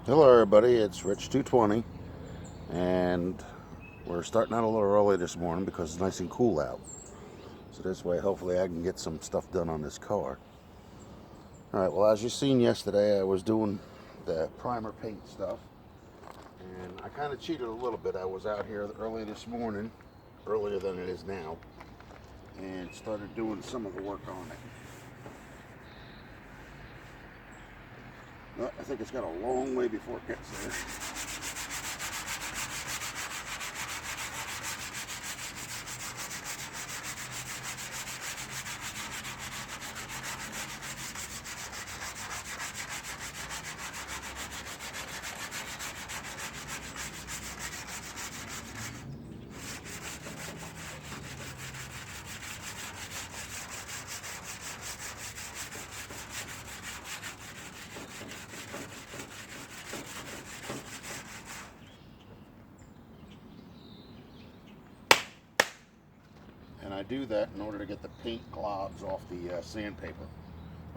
Hello everybody, it's Rich 220 and we're starting out a little early this morning because it's nice and cool out. So this way hopefully I can get some stuff done on this car. Alright, well as you seen yesterday I was doing the primer paint stuff and I kind of cheated a little bit. I was out here early this morning, earlier than it is now, and started doing some of the work on it. I think it's got a long way before it gets there. And I do that in order to get the paint globs off the sandpaper.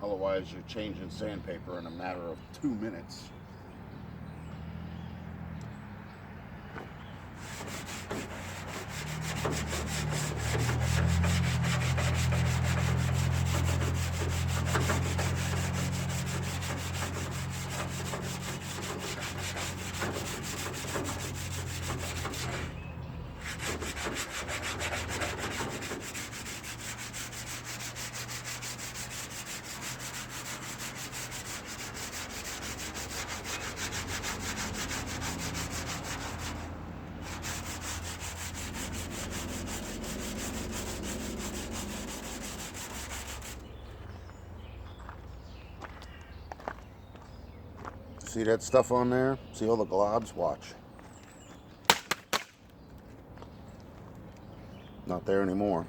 Otherwise, you're changing sandpaper in a matter of 2 minutes. See that stuff on there? See all the globs? Watch. Not there anymore.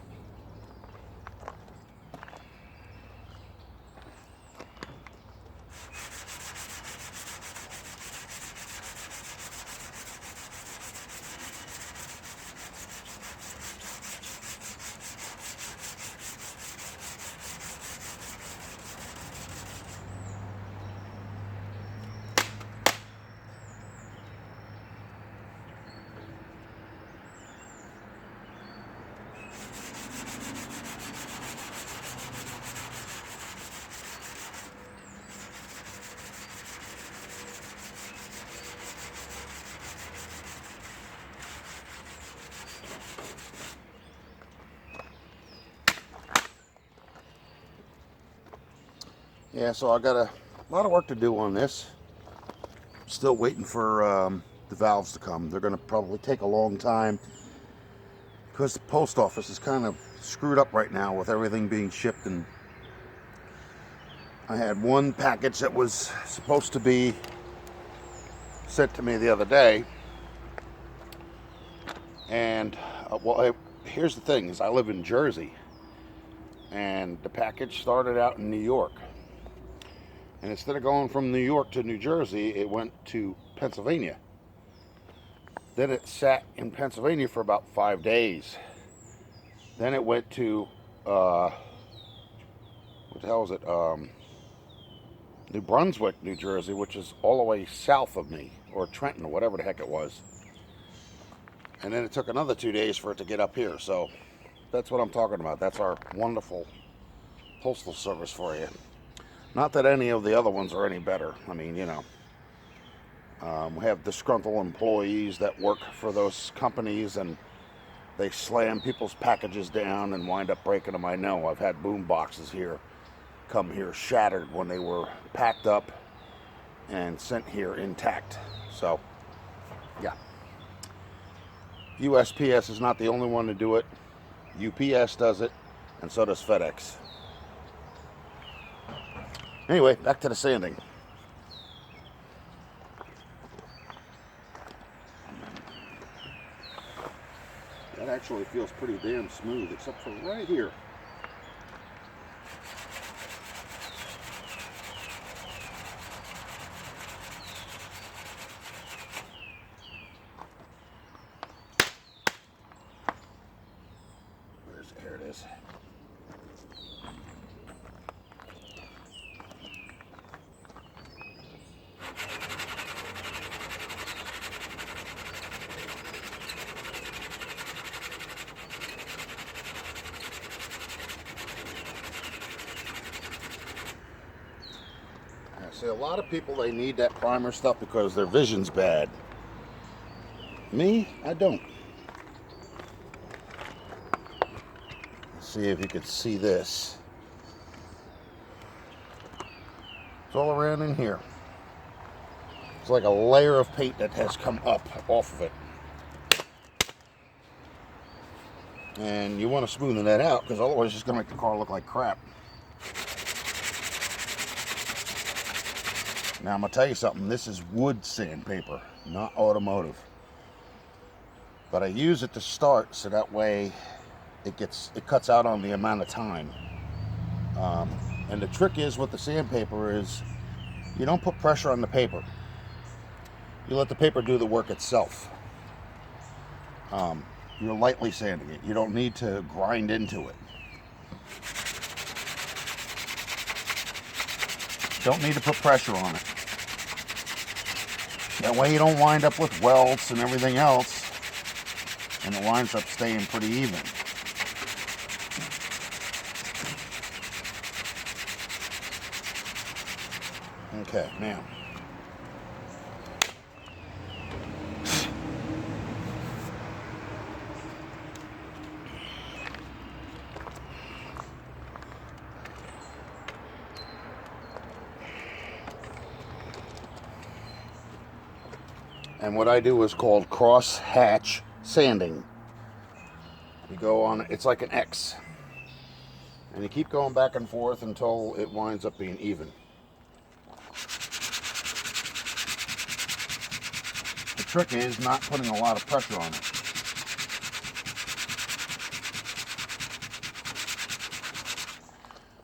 Yeah, so I got a lot of work to do on this. Still waiting for the valves to come. They're going to probably take a long time because the post office is kind of screwed up right now with everything being shipped. And I had one package that was supposed to be sent to me the other day. And, here's the thing, is I live in Jersey. And the package started out in New York. And instead of going from New York to New Jersey, it went to Pennsylvania. Then it sat in Pennsylvania for about 5 days. Then it went to, what the hell is it? New Brunswick, New Jersey, which is all the way south of me, or Trenton, or whatever the heck it was. And then it took another 2 days for it to get up here. So that's what I'm talking about. That's our wonderful postal service for you. Not that any of the other ones are any better. I mean, you know, we have disgruntled employees that work for those companies and they slam people's packages down and wind up breaking them. I know. I've had boom boxes here come here shattered when they were packed up and sent here intact. So, yeah. USPS is not the only one to do it. UPS does it, and so does FedEx. Anyway, back to the sanding. That actually feels pretty damn smooth, except for right here. Here it is. See, a lot of people, they need that primer stuff because their vision's bad. Me, I don't. Let's see if you can see this. It's all around in here. It's like a layer of paint that has come up off of it. And you want to smoothen that out because otherwise it's just going to make the car look like crap. Now I'm going to tell you something. This is wood sandpaper, not automotive. But I use it to start so that way it cuts out on the amount of time. And the trick is with the sandpaper is you don't put pressure on the paper. You let the paper do the work itself. You're lightly sanding it. You don't need to grind into it. Don't need to put pressure on it. That way you don't wind up with welts and everything else, and it winds up staying pretty even. Okay, now. And what I do is called cross hatch sanding. You go on, it's like an X. And you keep going back and forth until it winds up being even. The trick is not putting a lot of pressure on it.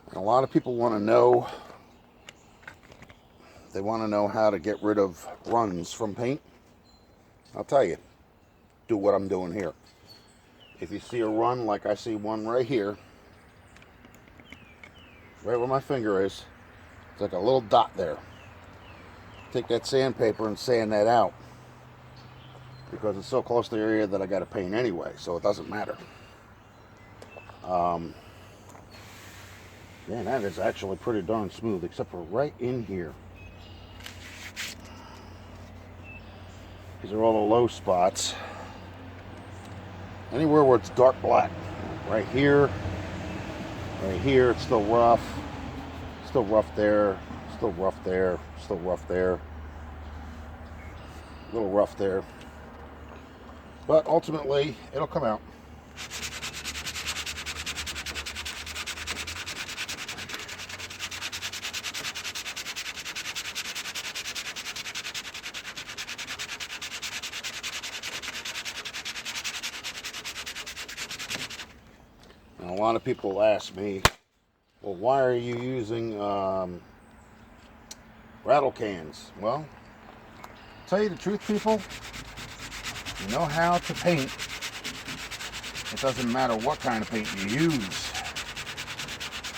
And a lot of people want to know, they want to know how to get rid of runs from paint. I'll tell you, do what I'm doing here. If you see a run like I see one right here, right where my finger is, it's like a little dot there. Take that sandpaper and sand that out because it's so close to the area that I got to paint anyway, so it doesn't matter. Man, that is actually pretty darn smooth, except for right in here. These are all the low spots. Anywhere where it's dark black. Right here, it's still rough. Still rough there, still rough there, still rough there. A little rough there. But ultimately, it'll come out. A lot of people ask me, well, why are you using rattle cans? Well, to tell you the truth, people, you know how to paint. It doesn't matter what kind of paint you use.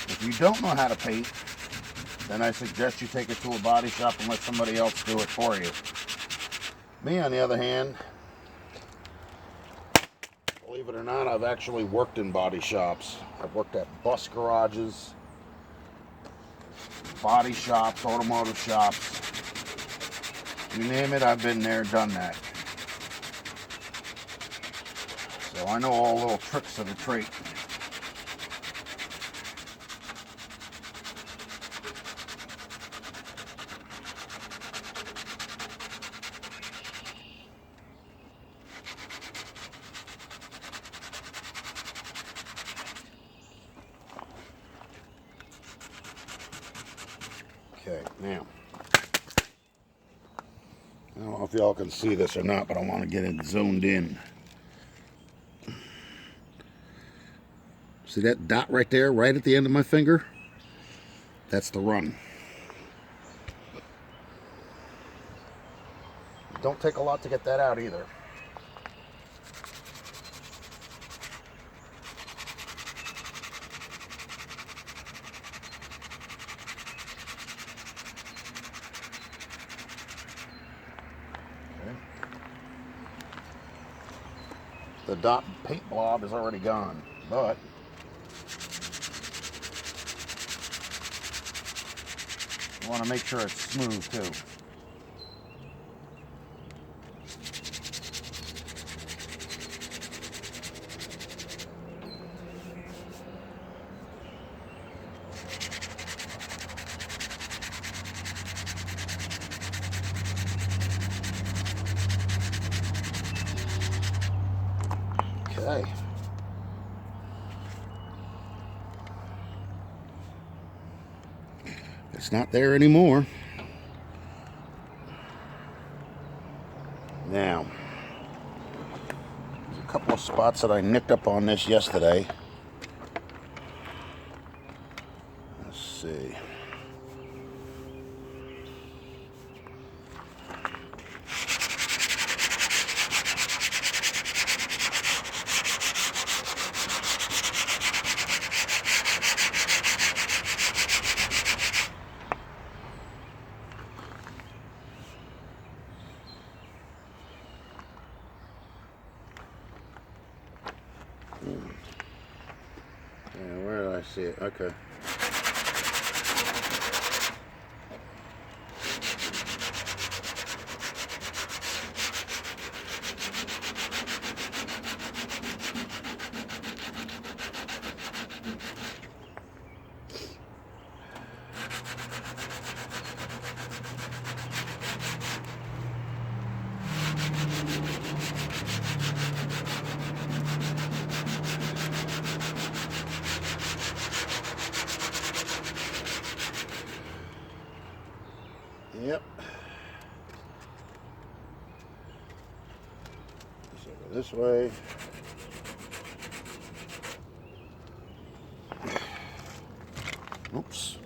If you don't know how to paint, then I suggest you take it to a body shop and let somebody else do it for you. Me, on the other hand, believe it or not, I've actually worked in body shops. I've worked at bus garages, body shops, automotive shops. You name it, I've been there, done that. So I know all the little tricks of the trade. Okay, now, I don't know if y'all can see this or not, but I want to get it zoomed in. See that dot right there, right at the end of my finger? That's the run. Don't take a lot to get that out either. The dot paint blob is already gone, but I want to make sure it's smooth too. Okay. It's not there anymore. Now, there's a couple of spots that I nicked up on this yesterday. Let's see. Yeah, where did I see it? Okay. Yep. So go this way. Oops.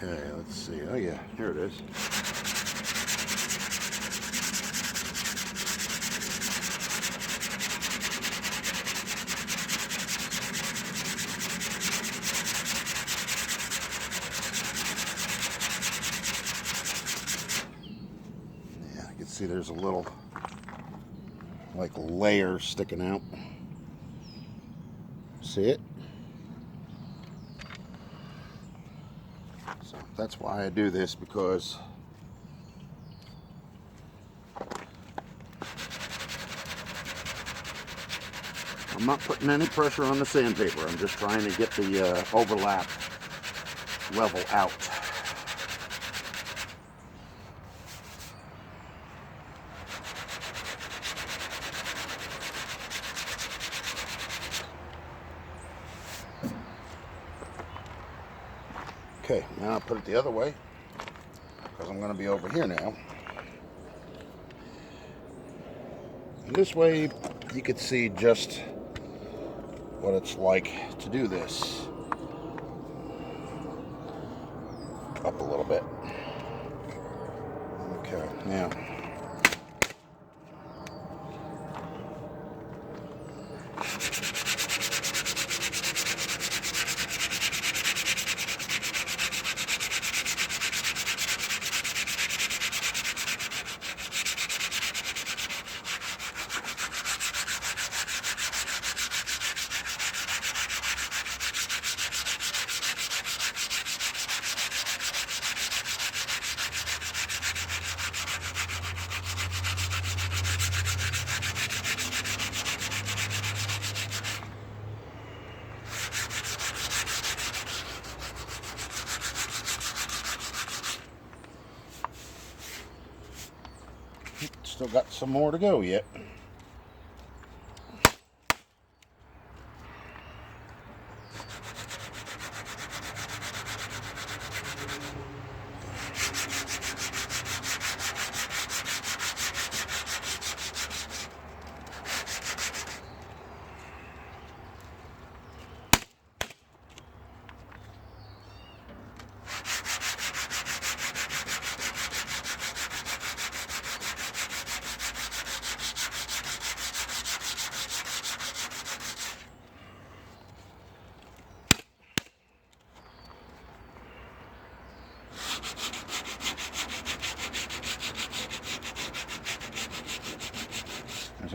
Okay, let's see. Oh yeah, here it is. Yeah, I can see there's a little like layer sticking out. See it? So that's why I do this, because I'm not putting any pressure on the sandpaper. I'm just trying to get the overlap level out. Okay, now I'll put it the other way, because I'm going to be over here now. And this way you could see just what it's like to do this. Up a little bit. Okay, now. Still got some more to go yet.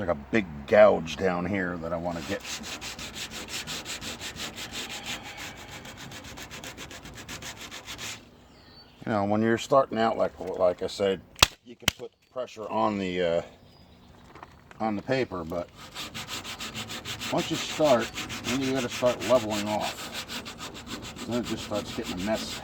like a big gouge down here that I want to get. You know, when you're starting out, like I said, you can put pressure on the paper, but once you start, then you got to start leveling off. Then it just starts getting a mess.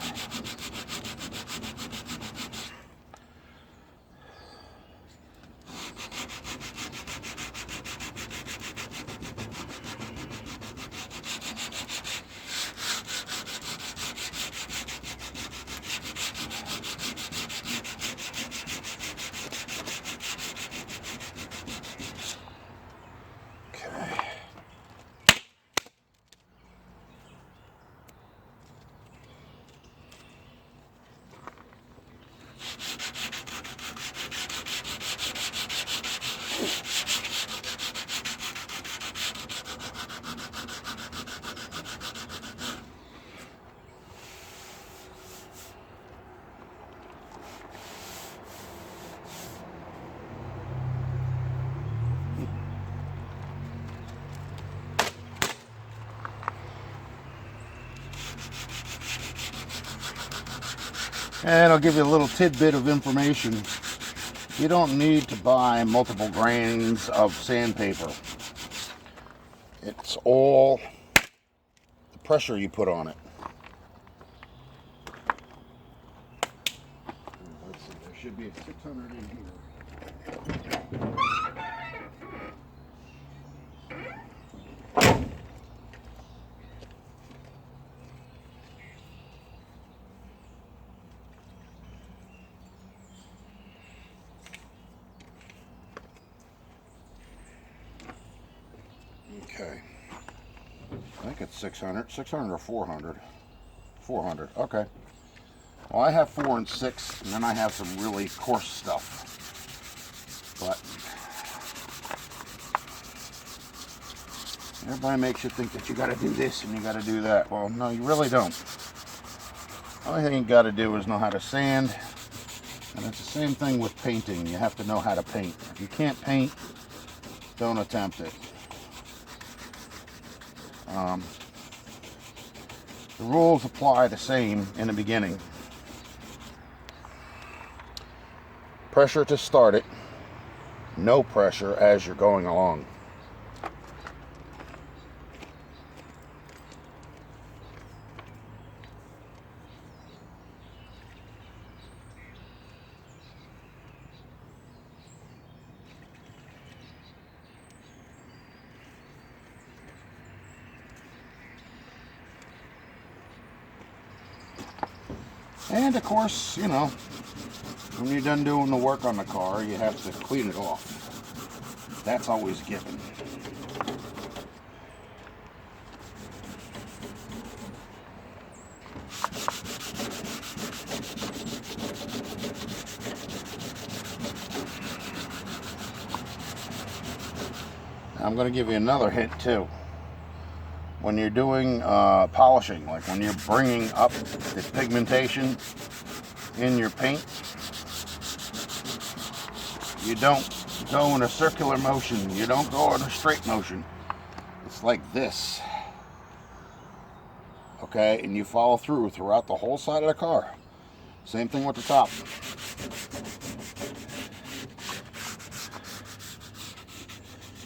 And I'll give you a little tidbit of information. You don't need to buy multiple grains of sandpaper. It's all the pressure you put on it. Let's see, there should be a 600 in here. Okay, I think it's 600 or 400. 400, okay. Well, I have 4 and 6, and then I have some really coarse stuff. But everybody makes you think that you got to do this and you got to do that. Well, no, you really don't. Only thing you got to do is know how to sand, and it's the same thing with painting. You have to know how to paint. If you can't paint, don't attempt it. The rules apply the same in the beginning. Pressure to start it, no pressure as you're going along. And of course, you know, when you're done doing the work on the car, you have to clean it off. That's always a given. I'm going to give you another hint too. When you're doing polishing, like when you're bringing up the pigmentation in your paint, you don't go in a circular motion. You don't go in a straight motion. It's like this. Okay, and you follow through throughout the whole side of the car. Same thing with the top.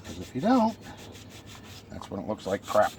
Because if you don't, that's when it looks like crap.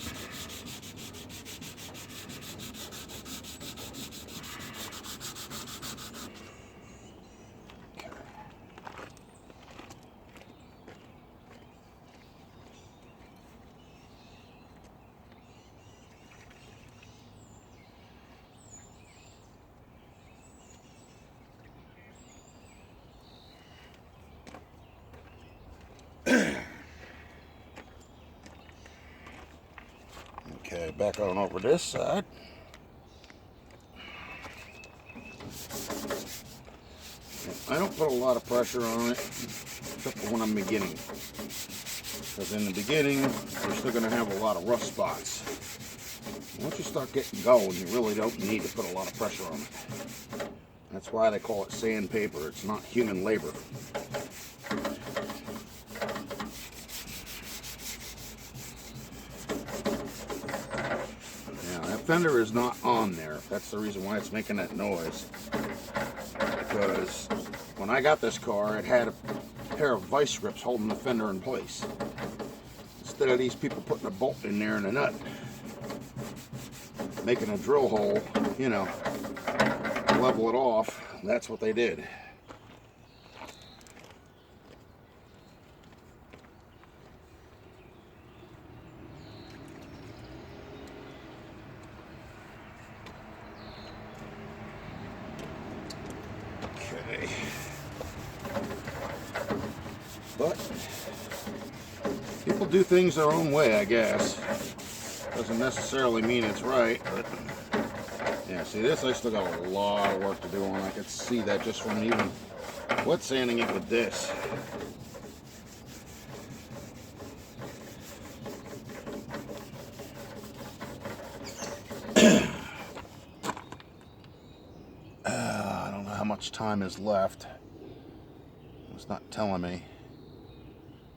Okay, back on over this side. I don't put a lot of pressure on it, except for when I'm beginning. Because in the beginning, you're still going to have a lot of rough spots. Once you start getting going, you really don't need to put a lot of pressure on it. That's why they call it sandpaper. It's not human labor. fender is not on there. That's the reason why it's making that noise. Because when I got this car, it had a pair of vice grips holding the fender in place. Instead of these people putting a bolt in there and a nut, making a drill hole, you know, level it off, that's what they did. Okay. But people do things their own way, I guess. Doesn't necessarily mean it's right, but yeah, see this, I still got a lot of work to do on. I could see that just from even wet sanding it with this. I don't know how much time is left. It's not telling me.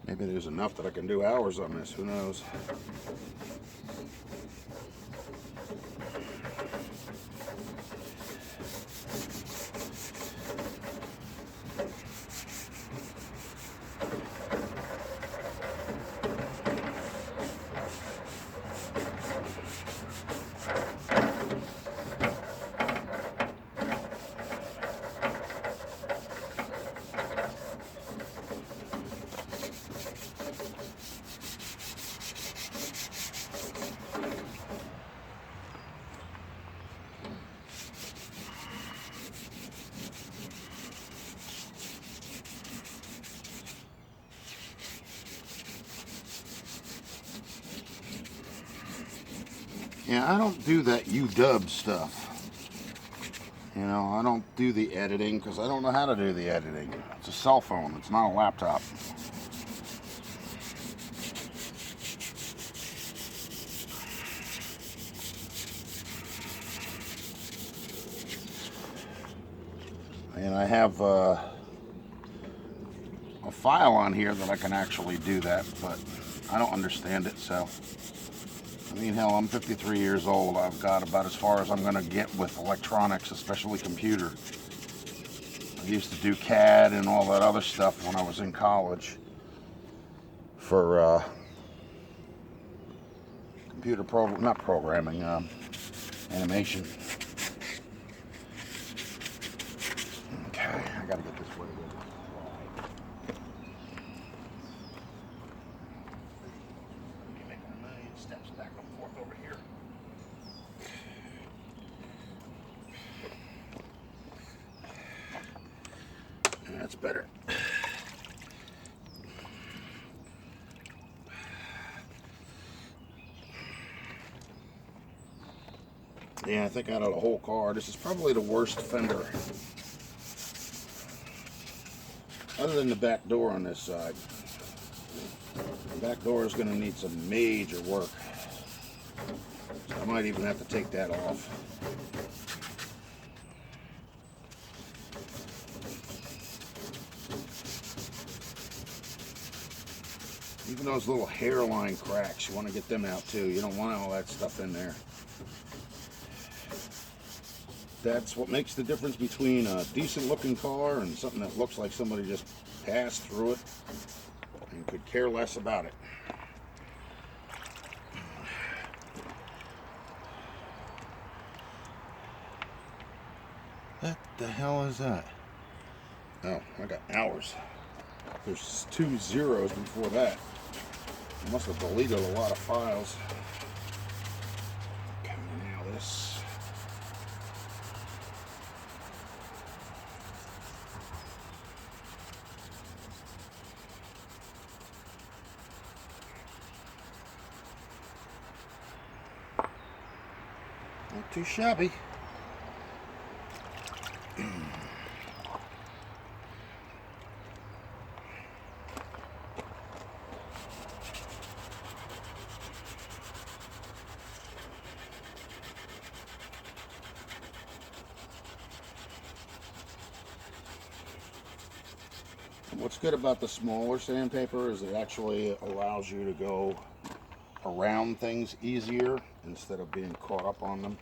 Maybe there's enough that I can do hours on this, who knows. Yeah, I don't do that UW stuff. You know, I don't do the editing because I don't know how to do the editing. It's a cell phone, it's not a laptop. And I have a file on here that I can actually do that, but I don't understand it, so. I mean, hell, I'm 53 years old. I've got about as far as I'm going to get with electronics, especially computer. I used to do CAD and all that other stuff when I was in college for computer not programming, animation. Okay, I got to get this way. Steps back and forth over here. That's better. Yeah, I think out of the whole car, this is probably the worst fender. Other than the back door on this side. The back door is going to need some major work. So I might even have to take that off. Even those little hairline cracks, you want to get them out too. You don't want all that stuff in there. That's what makes the difference between a decent looking car and something that looks like somebody just passed through it and could care less about it. What the hell is that? Oh, I got hours. There's 2 zeros before that. I must have deleted a lot of files. Okay, now this. Not too shabby. What's good about the smaller sandpaper is it actually allows you to go around things easier instead of being caught up on them.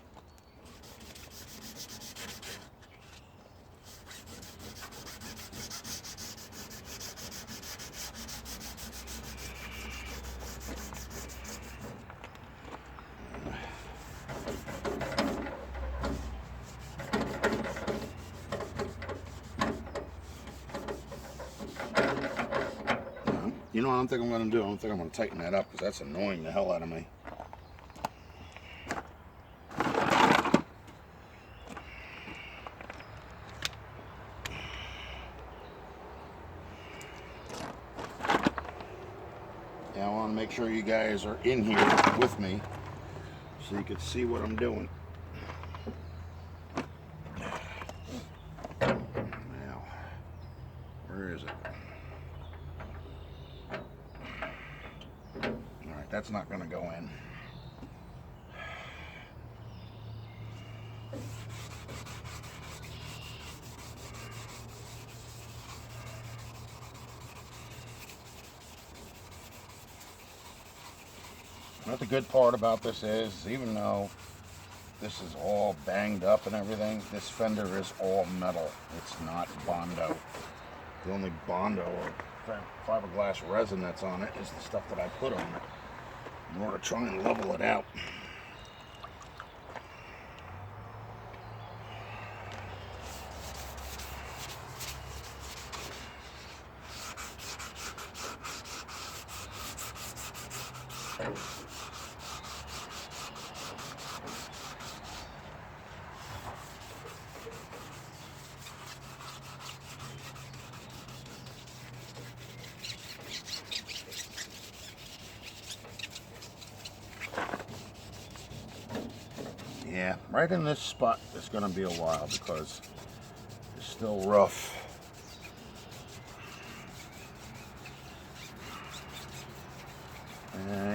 You know what I think I'm going to do? I don't think I'm going to tighten that up because that's annoying the hell out of me. Yeah, I want to make sure you guys are in here with me so you can see what I'm doing. Now, where is it? Alright, that's not going to go in. What the good part about this is, even though this is all banged up and everything, this fender is all metal. It's not Bondo. The only Bondo or fiberglass resin that's on it is the stuff that I put on it in order to try and level it out. Yeah, right in this spot it's going to be a while because it's still rough.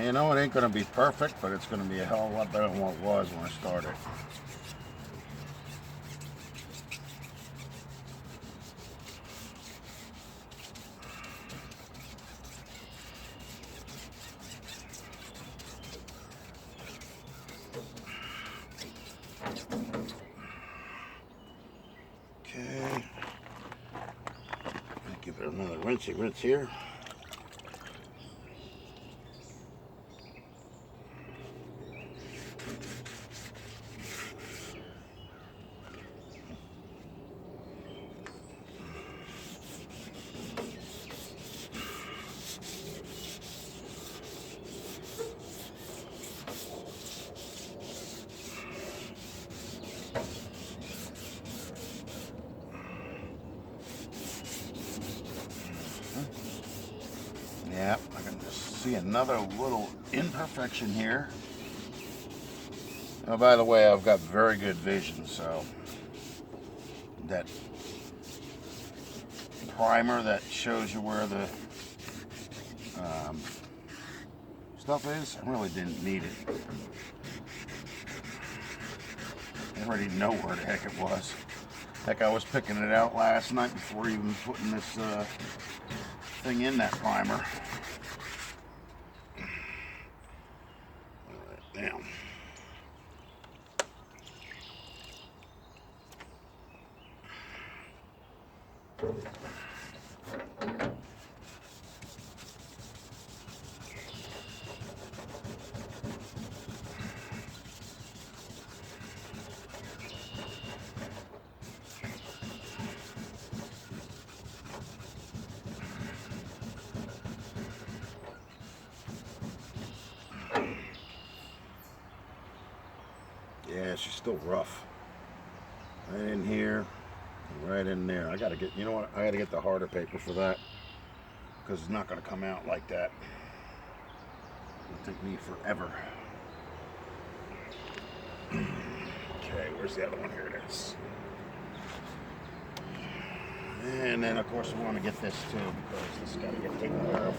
You know, it ain't going to be perfect, but it's going to be a hell of a lot better than what it was when I started. Okay, give it another rinse here. Yeah, I can just see another little imperfection here. Oh, by the way, I've got very good vision, so that primer that shows you where the stuff is, I really didn't need it. I already know where the heck it was. Heck, I was picking it out last night before even putting this thing in that primer. Alright, now. Yeah, she's still rough. Right in here, right in there. I gotta get, you know what? I gotta get the harder paper for that because it's not gonna come out like that. It'll take me forever. Okay, where's the other one? Here it is. And then, of course, we want to get this too because this has got to get taken care of.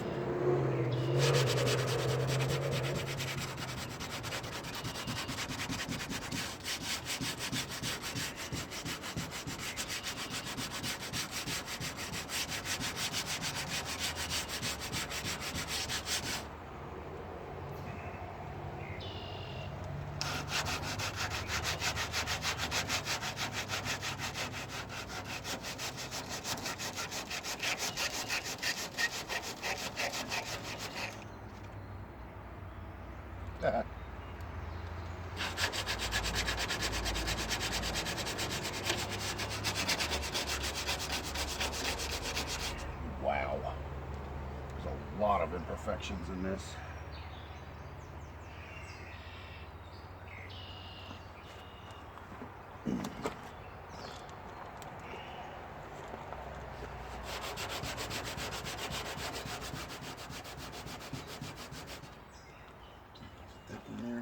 lot of imperfections in this. That in there.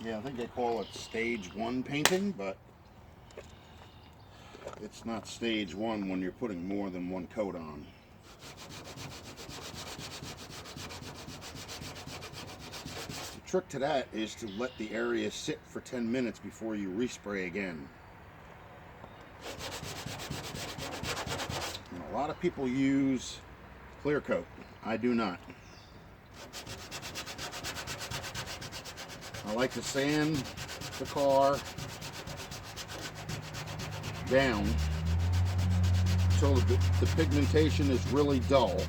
Yeah, I think they call it stage 1 painting, but it's not stage 1 when you're putting more than one coat on. The trick to that is to let the area sit for 10 minutes before you respray again. And a lot of people use clear coat. I do not. I like to sand the car down so the pigmentation is really dull.